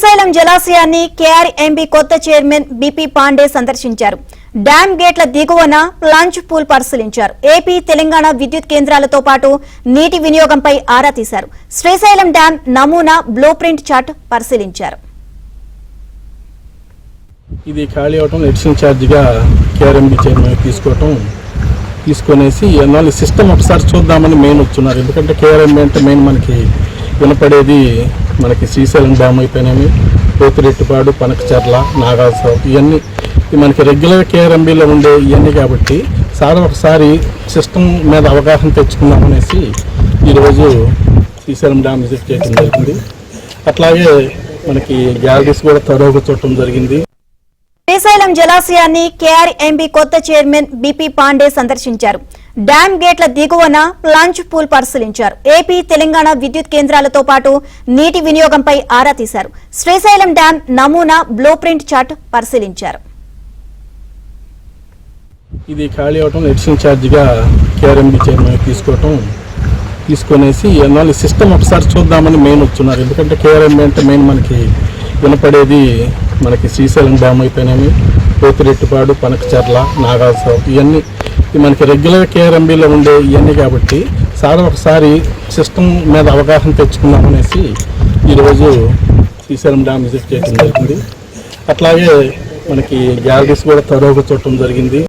Srisailam జలాశయాన్ని KRMB కొత్త chairman BP Pandey సందర్శించారు. Dam గేట్ల దిగువన ప్లాంచ్ పూల్ పరిశీలించారు. ఏపీ, తెలంగాణ విద్యుత్ కేంద్రాలతో పాటు నీటి వినియోగంపై ఆరా తీశారు. శ్రీశైలం డ్యాం నమూనా బ్లూ ప్రింట్ చార్ట్ పరిశీలించారు. ఇది ఖాళీ అవటం ఎడిషన్ ఛార్జ్గా కేఆర్ఎంబీ చైర్మన్ తీసుకొనేసి ఎన్నాళ్ళు సిస్టమ్ ఒకసారి చూద్దామని మెయిన్ వచ్చున్నారు. ఎందుకంటే కేఆర్ఎంబీ అంటే మెయిన్ మనకి వినపడేది మనకి శ్రీశైలం డ్యామ్ అయిపోయినవి, పోతిరెట్టిపాడు, పనకచర్ల, నాగార్జున, ఇవన్నీ మనకి రెగ్యులర్ కేఆర్ఎంబీలో ఉండే ఇవన్నీ కాబట్టి సార్ ఒకసారి సిస్టమ్ మీద అవగాహన తెచ్చుకుందామనేసి ఈరోజు శ్రీశైలం డ్యామ్ విజిట్ చేయడం జరిగింది. అట్లాగే మనకి గ్యాలరీస్ కూడా తరోగా చూడటం జరిగింది. శ్రీశైలం జలాశయాన్ని కేఆర్ఎంబీ కొత్త చైర్మన్ బీపీ పాండే సందర్శించారు. డ్యాం గేట్ల దిగువన ప్లాంచ్ పూల్ పరిశీలించారు. ఏపీ, తెలంగాణ విద్యుత్ కేంద్రాలతో పాటు నీటి వినియోగంపై ఆరా తీశారు. శ్రీశైలం డ్యాం నమూనా బ్లూ ప్రింట్ చార్ట్ పరిశీలించారు. ఇది ఖాళీ అవటం ఎడిషన్ ఛార్జ్గా కేఆర్ఎంబీ చైర్మన్ తీసుకొనేసి ఎన్నాళ్ళు సిస్టమ్ ఒకసారి చూద్దామని మెయిన్ వచ్చున్నారు. ఎందుకంటే కేఆర్ఎంబీ అంటే మెయిన్ మనకి వినపడేది మనకి శ్రీశైలం డ్యామ్ అయిపోయినవి, పోతిరెట్టిపాడు, పనకచర్ల, నాగార్జున, ఇవన్నీ మనకి రెగ్యులర్ కేఆర్ఎంబీలో ఉండే ఇవన్నీ కాబట్టి సార్ ఒకసారి సిస్టమ్ మీద అవగాహన తెచ్చుకుందామనేసి ఈరోజు శ్రీశైలం డ్యామ్ విజిట్ చేయడం జరిగింది. అట్లాగే మనకి గ్యాలరీస్ కూడా తరోగా చూడటం జరిగింది.